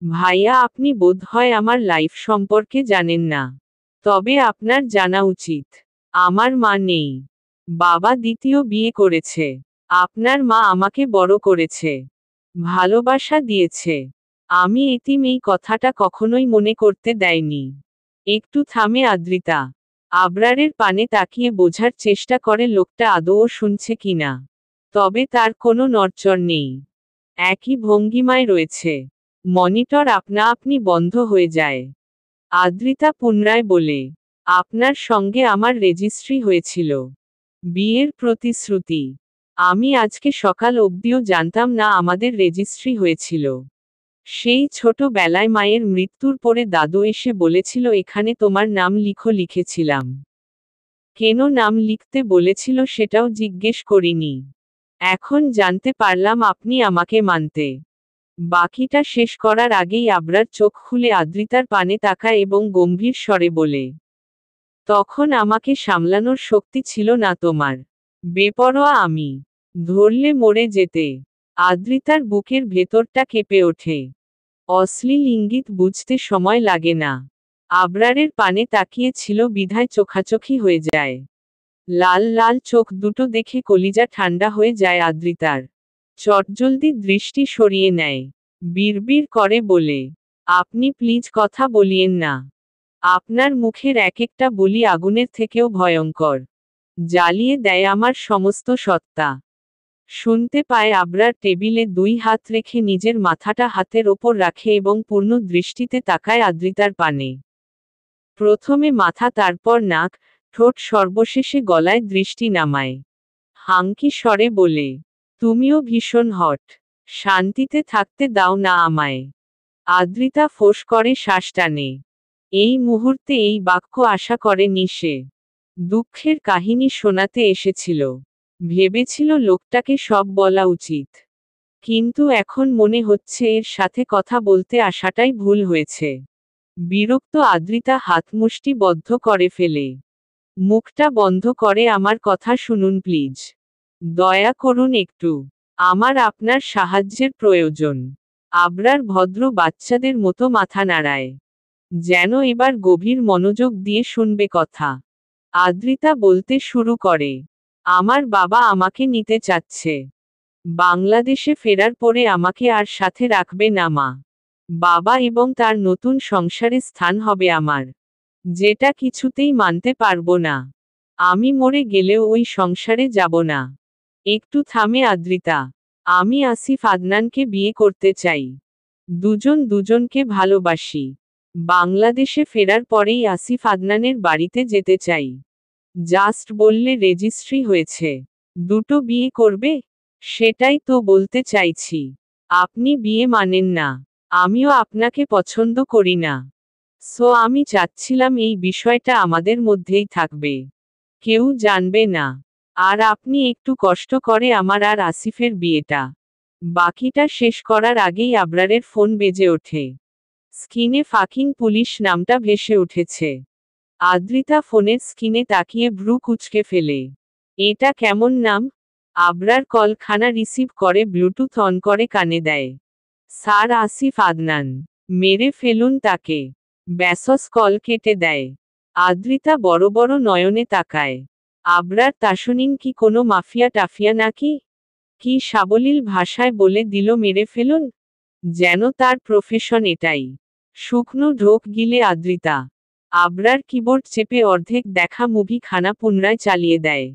ভাইয়া, আপনি বোধহয় আমার লাইফ সম্পর্কে জানেন না। তবে আপনার জানা উচিত। আমার মা নেই। বাবা দ্বিতীয় বিয়ে করেছে। আপনার মা আমাকে বড় করেছে। ভালোবাসা দিয়েছে। আমি এতিম, এই কথাটা কখনোই মনে করতে দেয়নি। একটু থামে আদ্রিতা। আবরারের পানে তাকিয়ে বোঝার চেষ্টা করে লোকটা আদৌ শুনছে কিনা। তবে তার কোনো নড়চড় নেই। একই ভঙ্গিমায় রয়েছে। মনিটর আপনা আপনি বন্ধ হয়ে যায়। আদ্রিতা পুনরায় বলে, আপনার সঙ্গে আমার রেজিস্ট্রি হয়েছিল। বিয়ের প্রতিশ্রুতি। আমি আজকে সকাল অবধিও জানতাম না আমাদের রেজিস্ট্রি হয়েছিল। সেই ছোটবেলায় মায়ের মৃত্যুর পরে দাদু এসে বলেছিল এখানে তোমার নাম লিখেছিলাম। কেন নাম লিখতে বলেছিল সেটাও জিজ্ঞেস করিনি। এখন জানতে পারলাম আপনি আমাকে মানতে। বাকিটা শেষ করার আগেই আবরার চোখ খুলে আদ্রিতার পানে তাকায় এবং গম্ভীর স্বরে বলে, তখন আমাকে সামলানোর শক্তি ছিল না তোমার। বেপরোয়া আমি। ধরলে মরে যেতে। আদ্রিতার বুকের ভেতরটা কেঁপে ওঠে। অশ্লীল ইঙ্গিত বুঝতে সময় লাগে না। আবরারের পানে তাকিয়ে ছিল বিধায় চোখাচোখি হয়ে যায়। লাল লাল চোখ দুটো দেখে কলিজা ঠান্ডা হয়ে যায় আদ্রিতার। চটজলদি দৃষ্টি সরিয়ে নেয়। বিড়বিড় করে বলে, আপনি প্লিজ কথা বলিয়েন না। আপনার মুখের এক একটা বুলি আগুনের থেকেও ভয়ঙ্কর। জ্বালিয়ে দেয় আমার সমস্ত সত্তা। শুনতে পায় আবরার টেবিলে 2 হাত রেখে নিজের মাথাটা হাতের ওপর রাখে এবং পূর্ণ দৃষ্টিতে তাকায় আদ্রিতার পানে। প্রথমে মাথা, তারপর নাক, ঠোঁট, সর্বশেষে গলায় দৃষ্টি নামায়। হাঙ্কি স্বরে বলে, তুমিও ভীষণ হট। শান্তিতে থাকতে দাও না আমায়। আদ্রিতা ফোঁস করে শ্বাস টানে। এই মুহূর্তে এই বাক্য আশা করেনি সে। দুঃখের কাহিনী শোনাতে এসেছিল। ভেবেছিল লোকটাকে সব বলা উচিত। কিন্তু এখন মনে হচ্ছে এর সাথে কথা বলতে আসাটাই ভুল হয়েছে। বিরক্ত আদ্রিতা হাতমুষ্টি বদ্ধ করে ফেলে। মুখটা বন্ধ করে, আমার কথা শুনুন প্লিজ। দয়া করুন একটু। আমার আপনার সাহায্যের প্রয়োজন। আবরার ভদ্র বাচ্চাদের মতো মাথা নাড়ায়। যেন এবার গভীর মনোযোগ দিয়ে শুনবে কথা। আদ্রিতা বলতে শুরু করে, আমার বাবা আমাকে নিতে চাচ্ছে। বাংলাদেশে ফেরার পরে আমাকে আর সাথে রাখবে না মা। বাবা এবং তার নতুন সংসারে স্থান হবে আমার। যেটা কিছুতেই মানতে পারবো না। আমি মরে গেলেও ওই সংসারে যাব না। একটু থামে আদ্রিতা। আমি আসিফ আদনানকে বিয়ে করতে চাই। দুজন দুজনকে ভালোবাসি। বাংলাদেশে ফেরার পরেই আসিফ আদনানের বাড়িতে যেতে চাই। জাস্ট বললে রেজিস্ট্রি হয়েছে। দুটো বিয়ে করবে? সেটাই তো বলতে চাইছি। আপনি বিয়ে মানেন না। আমিও আপনাকে পছন্দ করি না। সো আমি চাচ্ছিলাম এই বিষয়টা আমাদের মধ্যেই থাকবে। কেউ জানবে না। আর আপনি একটু কষ্ট করে আমার আর আসিফের বিয়েটা। বাকিটা শেষ করার আগেই আবরারের ফোন বেজে ওঠে। স্ক্রিনে ফাকিং পুলিশ নামটা ভেসে উঠেছে। আদ্রিতা ফোনের স্ক্রিনে তাকিয়ে ভ্রু কুঁচকে ফেলে। এটা কেমন নাম? আবরার কলখানা রিসিভ করে ব্লুটুথ অন করে কানে দেয়। স্যার আসিফ আদনান। মেরে ফেলুন তাকে। ব্যাসস কল কেটে দেয়। আদ্রিতা বড় বড় নয়নে তাকায়। আবরার তাসনিন কি কোনো মাফিয়া টাফিয়া নাকি? কি সাবলীল ভাষায় বলে দিল মেরে ফেলুন। যেন তার প্রফেশন এটাই। শুকনো ঢোক গিলে আদ্রিতা। আবরার কিবোর্ড চেপে অর্ধেক দেখা মুভি খানা পুনরায় চালিয়ে দেয়।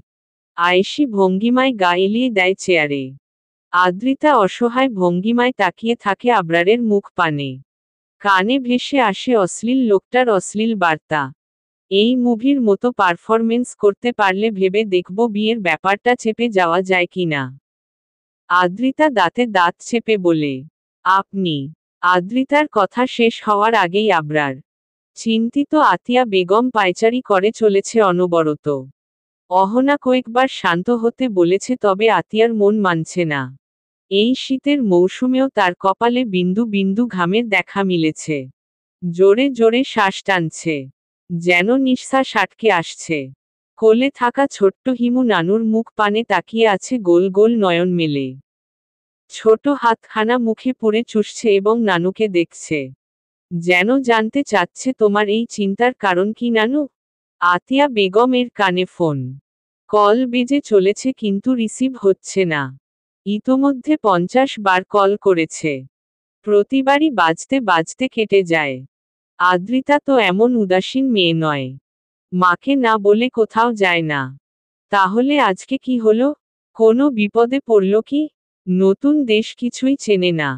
আয়েশি ভঙ্গিমায় গা এলিয়ে দেয় চেয়ারে। আদ্রিতা অসহায় ভঙ্গিমায় তাকিয়ে থাকে আবরারের মুখ পানে। কানে ভেসে আসে অশ্লীল লোকটার অশ্লীল বার্তা। এই মুভির মতো পারফরমেন্স করতে পারলে ভেবে দেখব বিয়ের ব্যাপারটা চেপে যাওয়া যায় কিনা। আদ্রিতা দাঁতে দাঁত চেপে বলে, আপনি। আদ্রিতার কথা শেষ হওয়ার আগেই আবরার। চিন্তিত আতিয়া বেগম পায়চারি করে চলেছে অনবরত। অহনা কয়েকবার শান্ত হতে বলেছে, তবে আতিয়ার মন মানছে না। এই শীতের মৌসুমেও তার কপালে বিন্দু বিন্দু ঘামের দেখা মিলেছে। জোরে জোরে শ্বাস টানছে। যেন নিঃশ্বাস আটকে আসছে। কোলে থাকা ছোট্ট হিমু নানুর মুখ পানে তাকিয়ে আছে গোল গোল নয়ন মেলে। ছোট হাতখানা মুখে পুরে চুষছে এবং নানুকে দেখছে। যেন জানতে চাচ্ছে তোমার এই চিন্তার কারণ কি নানু? আতিয়া বেগম এর কানে ফোন। কল বেজে চলেছে কিন্তু রিসিভ হচ্ছে না। ইতোমধ্যে 50 বার কল করেছে। প্রতিবারই বাজতে বাজতে কেটে যায়। আদ্রিতা তো এমন উদাসীন মেয়ে নয়। মাকে না বলে কোথাও যায় না। তাহলে আজকে কি হলো? কোনো বিপদে পড়ল কি? নতুন দেশ, কিছুই চেনে না।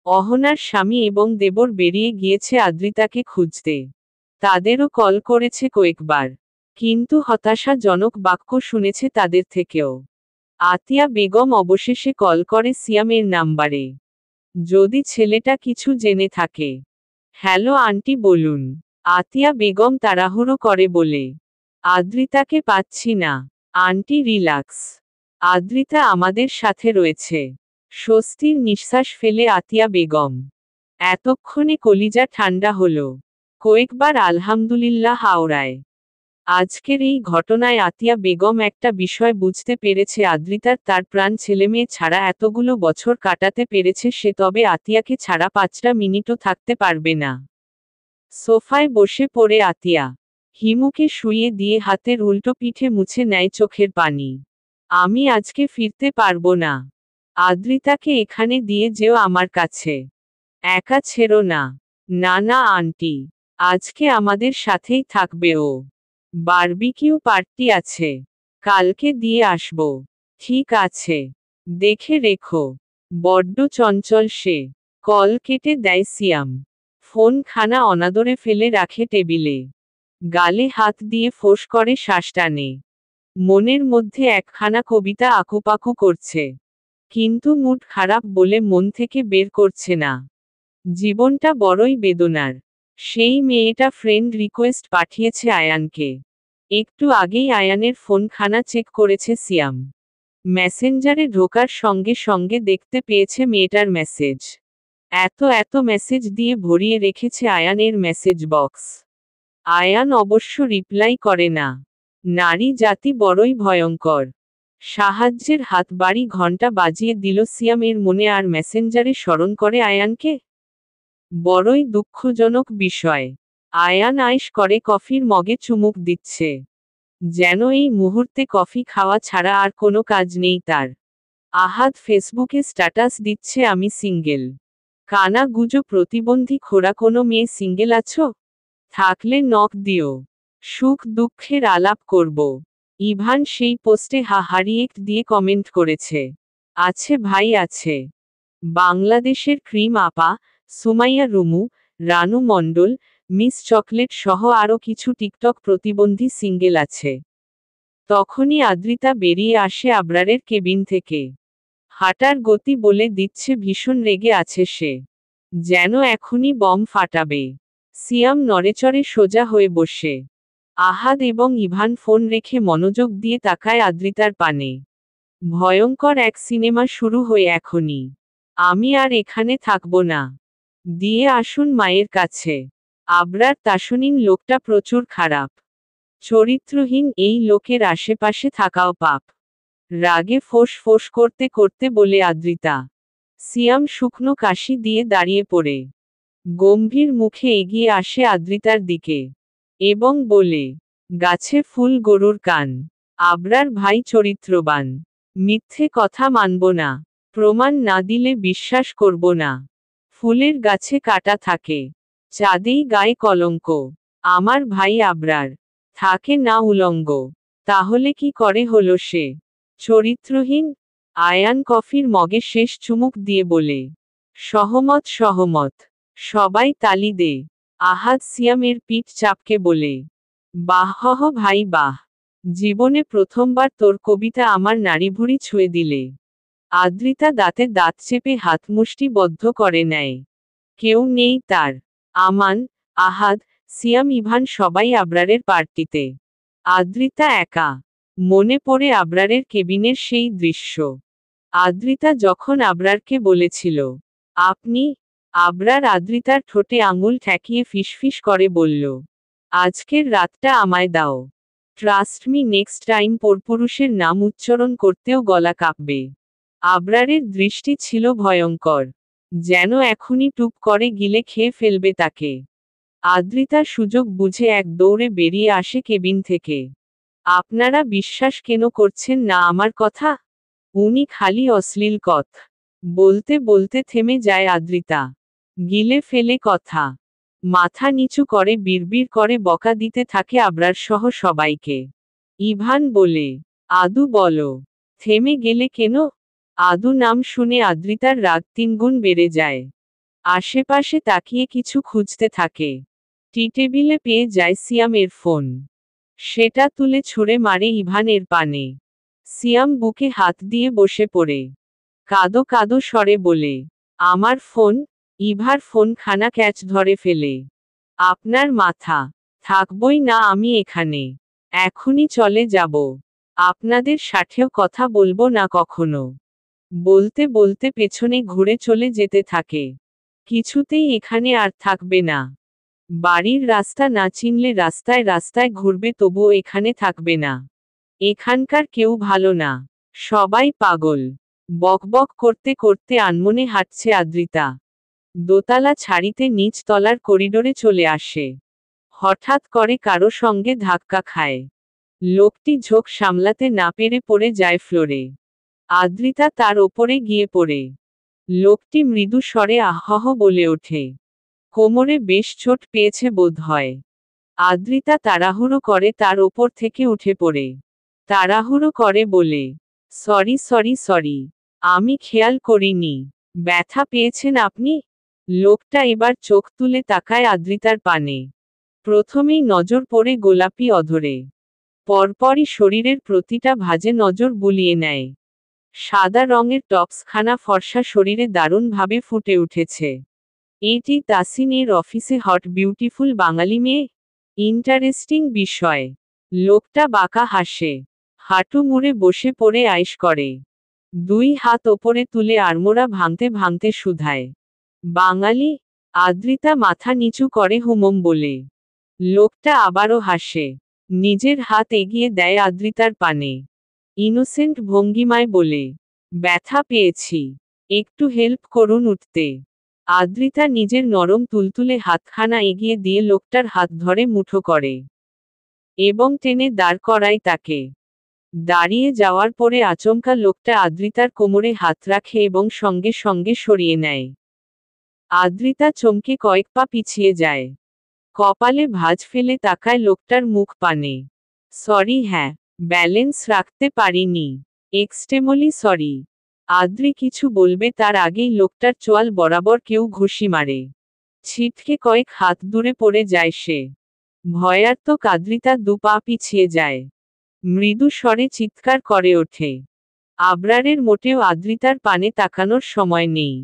অহনার স্বামী এবং দেবর বেরিয়ে গিয়েছে আদ্রিতাকে খুঁজতে। তাদেরও কল করেছে কয়েকবার, কিন্তু হতাশাজনক বাক্য শুনেছে তাদের থেকেও। আতিয়া বেগম অবশেষে কল করে সিয়ামের নাম্বারে। যদি ছেলেটা কিছু জেনে থাকে। হ্যালো আন্টি বলুন। আতিয়া বেগম তাড়াহুড়ো করে বলে। আদ্রিতাকে পাচ্ছি না। Aunty relax. আদ্রিতা আমাদের সাথে রয়েছে। স্বস্তির নিঃশ্বাস ফেলে আতিয়া বেগম। এতক্ষণে কলিজা ঠান্ডা হলো। কয়েকবার আলহামদুলিল্লাহ আওড়ায়। আজকের এই ঘটনায় আতিয়া বেগম একটা বিষয় বুঝতে পেরেছে, আদ্রিতার তার প্রাণ ছেলেমেয়ে ছাড়া এতগুলো বছর কাটাতে পেরেছে সে, তবে আতিয়াকে ছাড়া 5টা মিনিটও থাকতে পারবে না। সোফায় বসে পড়ে আতিয়া হিমুকে শুইয়ে দিয়ে হাতের উল্টো পিঠে মুছে নেয় চোখের পানি। আমি আজকে ফিরতে পারবো না। আদ্রিতাকে এখানে দিয়ে যেও আমার কাছে। একা ছেড়ো না। না না আন্টি, আজকে আমাদের সাথেই থাকবে ও। বারবিকিউ পার্টি আছে, কালকে দিয়ে আসবো। ঠিক আছে, দেখে রেখো। বড্ড চঞ্চল সে। কল কেটে দেয় সিয়াম। ফোন খানা অনাদরে ফেলে রাখে টেবিলে। গালে হাত দিয়ে ফোঁস করে শ্বাস টানে। মনের মধ্যে একখানা কবিতা আকুপাকু করছে, কিন্তু মুড খারাপ বলে মন থেকে বের করছে না। জীবনটা বড়ই বেদনার। সেই মেয়েটা ফ্রেন্ড রিকোয়েস্ট পাঠিয়েছে আয়ানকে। একটু আগেই আয়ানের ফোনখানা চেক করেছে সিয়াম। মেসেঞ্জারে ঢোকার সঙ্গে সঙ্গে দেখতে পেয়েছে মেয়েটার মেসেজ। এত মেসেজ দিয়ে ভরিয়ে রেখেছে আয়ানের মেসেজ বক্স। আয়ান অবশ্য রিপ্লাই করে না। নারী জাতি বড়ই ভয়ঙ্কর। সাহায্যের হাত বাড়ি ঘন্টা বাজিয়ে দিল সিয়ামের মনে, আর মেসেঞ্জারে স্মরণ করে আয়ানকে। বড়ই দুঃখজনক বিষয়। আয়ান আয়েশ করে কফির মগে চুমুক দিচ্ছে, যেন এই মুহূর্তে কফি খাওয়া ছাড়া আর কোনো কাজ নেই তার। আহাদ ফেসবুকে স্ট্যাটাস দিচ্ছে আমি সিঙ্গেল। কানা গুজো প্রতিবন্ধী খোড়া কোনো মেয়ে সিঙ্গেল আছো? থাকলে নক দিও, সুখ দুঃখের আলাপ করব। ইভান সেই পোস্টে রিয়েক্ট দিয়ে কমেন্ট করেছে, আছে ভাই আছে। বাংলাদেশের ক্রিম আপা, সুমাইয়া রুমু, রানু মণ্ডল, মিস চকলেট সহ আরও কিছু টিকটক প্রতিবন্ধী সিঙ্গেল আছে। তখনই আদ্রিতা বেরিয়ে আসে আবরারের কেবিন থেকে। হাঁটার গতি বলে দিচ্ছে ভীষণ রেগে আছে সে, যেন এখনই বম ফাটাবে। সিয়াম নড়েচড়ে সোজা হয়ে বসে। আহাদ এবং ইভান ফোন রেখে মনোযোগ দিয়ে তাকায় আদ্রিতার পানে। ভয়ঙ্কর এক সিনেমা শুরু হয়ে এখনই। আমি আর এখানে থাকব না। দিয়ে আসুন মায়ের কাছে। আবরার তাসনিন লোকটা প্রচুর খারাপ। চরিত্রহীন এই লোকের আশেপাশে থাকাও পাপ। রাগে ফোঁস ফোঁস করতে করতে বলে আদ্রিতা। সিয়াম শুকনো কাশি দিয়ে দাঁড়িয়ে পড়ে গম্ভীর মুখে এগিয়ে আসে আদ্রিতার দিকে এবং বলে, গাছে ফুল গরুর কান। আবরার ভাই চরিত্রবান। মিথ্যে কথা মানব না। প্রমাণ না দিলে বিশ্বাস করব না। ফুলের গাছে কাটা থাকে, চাঁদেই গায়ে কলঙ্ক। আমার ভাই আবরার থাকে না উলঙ্গ। তাহলে কি করে হলো সে চরিত্রহীন? আয়ান কফির মগে শেষ চুমুক দিয়ে বলে, সহমত সহমত। সবাই তালি দে। আহাদ সিয়ামের পিঠ চাপকে বলে, বাহ ভাই বাহ। জীবনে প্রথমবার তোর কবিতা আমার নাড়িভুড়ি ছুঁয়ে দিলে। আদ্রিতা দাঁতে দাঁত চেপে হাত মুষ্টিবদ্ধ করে নেয়। কেউ নেই তার। আমান, আহাদ, সিয়াম, ইভান সবাই আবরারের পার্টিতে। আদ্রিতা একা। মনে পড়ে আবরারের কেবিনের সেই দৃশ্য। আদ্রিতা যখন আবরারকে বলেছিল, আপনি। আবরার আদ্রিতার ঠোঁটে আঙুল ঠেকিয়ে ফিসফিস করে বলল, আজকের রাতটা আমায় দাও। ট্রাস্ট মি নেক্সট টাইম পরপুরুষের নাম উচ্চারণ করতেও গলা কাঁপবে। আবরারের দৃষ্টি ছিল ভয়ঙ্কর, যেন এখনই টুপ করে গিলে খেয়ে ফেলবে তাকে। আদ্রিতা সুযোগ বুঝে এক দৌড়ে বেরিয়ে আসে কেবিন থেকে। আপনারা বিশ্বাস কেন করছেন না আমার কথা? উনি খালি অশ্লীল কথা বলতে বলতে থেমে যায় আদ্রিতা। গিলে ফেলে কথা। মাথা নিচু করে বিড়বিড় করে বকা দিতে থাকে আবরার সহ সবাইকে। ইভান বলে, আদু বলো, থেমে গেলে কেন? আদু নাম শুনে আদ্রিতার রাগ 3 গুণ বেড়ে যায়। আশেপাশে তাকিয়ে কিছু খুঁজতে থাকে। টি টেবিলে পেয়ে যায় সিয়ামের ফোন। সেটা তুলে ছুঁড়ে মারে ইভানের পানে। সিয়াম বুকে হাত দিয়ে বসে পড়ে কাঁদো কাঁদো স্বরে বলে, আমার ফোন। ইভার ফোনখানা ক্যাচ ধরে ফেলে। আপনার মাথা। থাকবই না আমি এখানে। এখনই চলে যাব। আপনাদের সাথেও কথা বলবো না কখনো। বলতে বলতে পেছনে ঘুরে চলে যেতে থাকে। কিছুতেই এখানে আর থাকবে না। বাড়ির রাস্তা না চিনলে রাস্তায় রাস্তায় ঘুরবে, তবুও এখানে থাকবে না। এখানকার কেউ ভালো না, সবাই পাগল। বকবক করতে করতে আনমনে হাঁটছে আদ্রিতা। দোতলা ছাড়িতে নিচ তলার করিডোরে চলে আসে। হঠাৎ করে কারো সঙ্গে ধাক্কা খায়। লোকটি ঝোঁক সামলাতে না পেরে পড়ে যায় ফ্লোরে। আদ্রিতা তার ওপরে গিয়ে পড়ে। লোকটি মৃদু স্বরে আহ্ বলে ওঠে। কোমরে বেশ চোট পেয়েছে বোধ হয়। আদ্রিতা তাড়াহুড়ো করে তার ওপর থেকে উঠে পড়ে। তাড়াহুড়ো করে বলে, সরি সরি সরি, আমি খেয়াল করিনি। ব্যথা পেয়েছেন আপনি? লোকটা এবার চোখ তুলে তাকায় আদ্রিতার পানে। প্রথমেই নজর পড়ে গোলাপি অধরে। পরপরই শরীরের প্রতিটা ভাঁজে নজর বুলিয়ে নেয়। সাদা রঙের টপসখানা ফর্সা শরীরে দারুণভাবে ফুটে উঠেছে। এটি তাসিনের অফিসে হট বিউটিফুল বাঙালি মেয়ে? ইন্টারেস্টিং বিষয়। লোকটা বাঁকা হাসে। হাঁটু মুড়ে বসে পড়ে আয়েশ করে। দুই হাত ওপরে তুলে আড়মোড়া ভাঙতে ভাঙতে শুধায়, বাঙালি? আদ্রিতা মাথা নিচু করে হুমম বলে। লোকটা আবারও হাসে। নিজের হাত এগিয়ে দেয় আদ্রিতার পানে। ইনোসেন্ট ভঙ্গিমায় বলে, ব্যথা পেয়েছি, একটু হেল্প করুন উঠতে। আদ্রিতা নিজের নরম তুলতুলে হাতখানা এগিয়ে দিয়ে লোকটার হাত ধরে মুঠো করে এবং টেনে দাঁড় করায় তাকে। দাঁড়িয়ে যাওয়ার পরে আচমকা লোকটা আদ্রিতার কোমরে হাত রাখে এবং সঙ্গে সঙ্গে সরিয়ে নেয়। আদ্রিতা চমকে কয়েক পা পিছিয়ে যায়। কপালে ভাঁজ ফেলে তাকায় লোকটার মুখ পানে। সরি, হ্যাঁ, ব্যালেন্স রাখতে পারিনি। এক্সট্রেমলি সরি। আদ্রি কিছু বলবে তার আগেই লোকটার চোয়াল বরাবর কেউ ঘুষি মারে। ছিটকে কয়েক হাত দূরে পড়ে যায় সে। ভয়ার্ত আদ্রিতা দু পা পিছিয়ে যায়। মৃদু স্বরে চিৎকার করে ওঠে। আবরারের মোটেও আদ্রিতার পানে তাকানোর সময় নেই।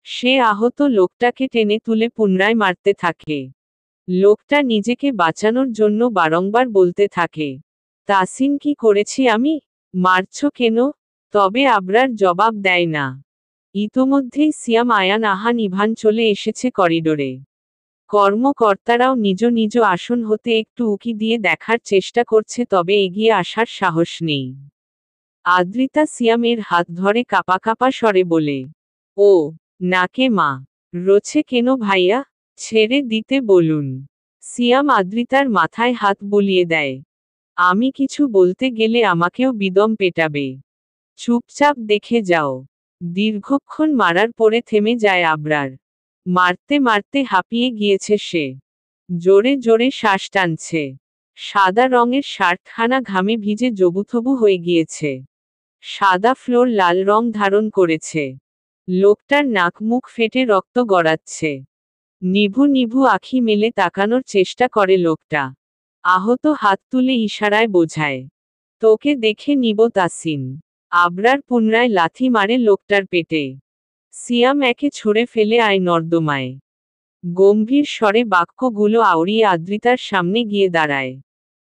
সে আহত লোকটাকে টেনে তুলে পুনরায় মারতে থাকে। লোকটা নিজেকে বাঁচানোর জন্য বারংবার বলতে থাকে, তাসিন কি করেছি আমি? মারছ কেন? তবে আবরার জবাব দেয় না। ইতোমধ্যেই সিয়াম, আয়ান, আহান, ইভান চলে এসেছে করিডোরে। কর্মকর্তারাও নিজ নিজ আসন হতে একটু উকি দিয়ে দেখার চেষ্টা করছে, তবে এগিয়ে আসার সাহস নেই। আদ্রিতা সিয়ামের হাত ধরে কাঁপা কাঁপা স্বরে বলে, ও নাকে মা রোছে কেন ভাইয়া? ছেড়ে দিতে বলুন। সিয়াম আদ্রিতার মাথায় হাত বুলিয়ে দেয়। আমি কিছু বলতে গেলে আমাকেও বিদম পেটাবে। চুপচাপ দেখে যাও। দীর্ঘক্ষণ মারার পরে থেমে যায় আবরার। মারতে মারতে হাঁপিয়ে গিয়েছে সে। জোরে জোরে শ্বাস টানছে। সাদা রঙের শার্টখানা ঘামে ভিজে জবুথবু হয়ে গিয়েছে। সাদা ফ্লোর লাল রং ধারণ করেছে। লোকটার নাক মুখ ফেটে রক্ত গড়াচ্ছে। নিভু নিভু আঁখি মেলে তাকানোর চেষ্টা করে লোকটা। আহত হাত তুলে ইশারায় বোঝায়, তোকে দেখে নিব তাসিন। আবরার পুনরায় লাথি মারে লোকটার পেটে। সিয়াম একে ছুঁড়ে ফেলে আয় নর্দমায়। গম্ভীর স্বরে বাক্যগুলো আওড়িয়ে আদ্রিতার সামনে গিয়ে দাঁড়ায়।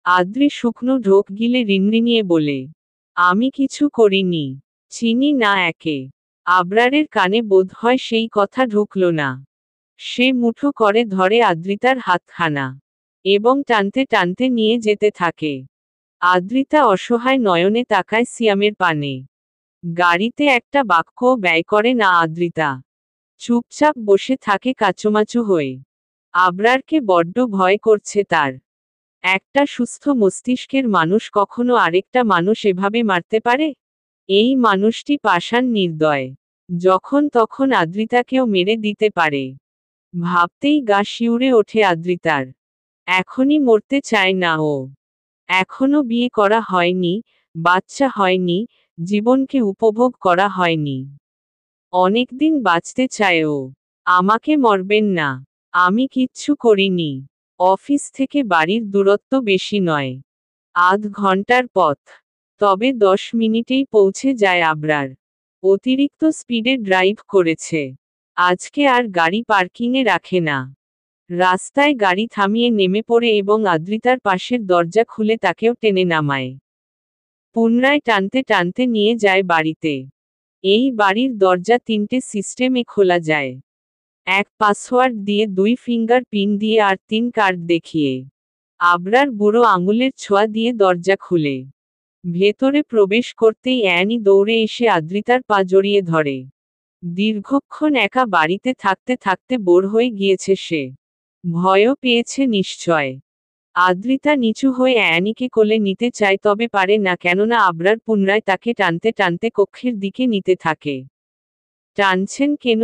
আদ্রি শুকনো ঢোক গিলে রিনরিনিয়ে বলে, আমি কিছু করিনি, চিনি না একে। আবরারের কানে বোধ হয় সেই কথা ঢুকল না। সে মুঠো করে ধরে আদ্রিতার হাতখানা এবং টানতে টানতে নিয়ে যেতে থাকে। আদ্রিতা অসহায় নয়নে তাকায় সিয়ামের পানে। গাড়িতে একটা বাক্যও ব্যয় করে না আদ্রিতা। চুপচাপ বসে থাকে কাচুমাচু হয়ে। আবরারকে বড্ড ভয় করছে তার। একটা সুস্থ মস্তিষ্কের মানুষ কখনো আরেকটা মানুষ এভাবে মারতে পারে? এই মানুষটি পাষাণ নির্দয়। যখন তখন আদ্রিতাকেও মেরে দিতে পারে। ভাবতেই গা শিউরে ওঠে আদ্রিতার। এখনই মরতে চায় না ও। এখনো বিয়ে করা হয়নি, বাচ্চা হয়নি, জীবনকে উপভোগ করা হয়নি। অনেকদিন বাঁচতে চায় ও। আমাকে মরবেন না। আমি কিচ্ছু করিনি। অফিস থেকে বাড়ির দূরত্ব বেশি নয়, আধ ঘন্টার পথ। তবে 10 মিনিটেই পৌঁছে যায় আবরার। অতিরিক্ত স্পিডে ড্রাইভ করেছে। আজকে আর গাড়ি পার্কিংয়ে রাখে না। রাস্তায় গাড়ি থামিয়ে নেমে পড়ে এবং আদ্রিতার পাশের দরজা খুলে তাকেও টেনে নামায়। পুনরায় টানতে টানতে নিয়ে যায় বাড়িতে। এই বাড়ির দরজা 3টে সিস্টেমে খোলা যায়। 1 পাসওয়ার্ড দিয়ে, 2 ফিঙ্গার পিন দিয়ে আর 3 কার্ড দেখিয়ে। আবরার বুড়ো আঙুলের ছোঁয়া দিয়ে দরজা খুলে ভেতরে প্রবেশ করতেই অ্যানি দৌড়ে এসে আদ্রিতার পা জড়িয়ে ধরে। দীর্ঘক্ষণ একা বাড়িতে থাকতে থাকতে বোর হয়ে গিয়েছে সে। ভয়ও পেয়েছে নিশ্চয়। আদ্রিতা নিচু হয়ে অ্যানিকে কোলে নিতে চায়, তবে পারে না, কেননা আবরার পুনরায় তাকে টানতে টানতে কক্ষের দিকে নিতে থাকে। টানছেন কেন?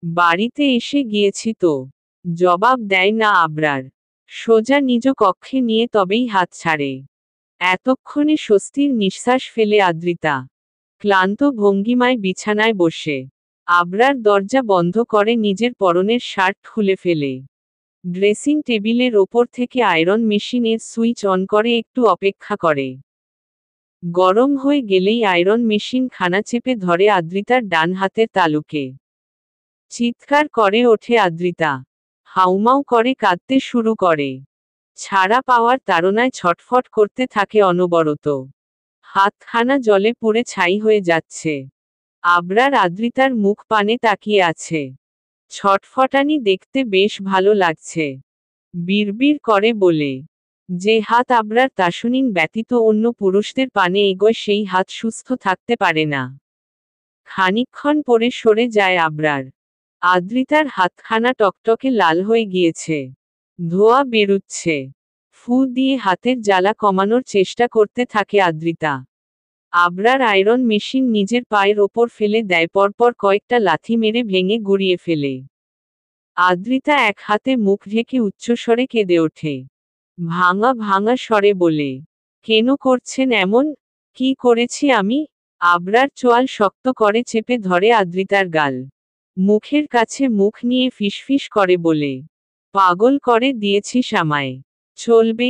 বাড়িতে এসে গিয়েছি তো। জবাব দেয় না আবরার। সোজা নিজ কক্ষে নিয়ে তবেই হাত ছাড়ে। এতক্ষণে স্বস্তির নিঃশ্বাস ফেলে আদ্রিতা ক্লান্ত ভঙ্গিমায় বিছানায় বসে। আবরার দরজা বন্ধ করে নিজের পরনের শার্ট খুলে ফেলে। ড্রেসিং টেবিলের ওপর থেকে আয়রন মেশিনের সুইচ অন করে একটু অপেক্ষা করে। গরম হয়ে গেলেই আয়রন মেশিন খানা চেপে ধরে আদ্রিতার ডান হাতের তালুকে। চিৎকার করে ওঠে আদ্রিতা। হাউমাউ করে কাঁদতে শুরু করে। ছাড়া পাওয়ার তাড়নায় ছটফট করতে থাকে অনবরত। হাতখানা জলে পুড়ে ছাই হয়ে যাচ্ছে। আবরার আদ্রিতার মুখ পানে তাকিয়ে আছে। ছটফটানি দেখতে বেশ ভালো লাগছে। বিড়বিড় করে বলে, যে হাত আবরার তাসনিন ব্যতীত অন্য পুরুষদের পানে এগোয় সেই হাত সুস্থ থাকতে পারে না। খানিকক্ষণ পরে সরে যায় আবরার। আদ্রিতার হাতখানা টকটকে লাল হয়ে গিয়েছে। ধোঁয়া বেরুচ্ছে। ফু দিয়ে হাতের জ্বালা কমানোর চেষ্টা করতে থাকে আদ্রিতা। আবরার আয়রন মেশিন নিজের পায়ের ওপর ফেলে দেয়, পরপর কয়েকটা লাথি মেরে ভেঙে গুড়িয়ে ফেলে। আদ্রিতা এক হাতে মুখ ঢেকে উচ্চস্বরে কেঁদে ওঠে। ভাঙা ভাঙা স্বরে বলে, কেন করছেন এমন? কি করেছি আমি? আবরার চোয়াল শক্ত করে চেপে ধরে আদ্রিতার গাল। মুখের কাছে মুখ নিয়ে ফিসফিস করে বলে, পাগল করে দিয়েছিস আমায়। চলবে?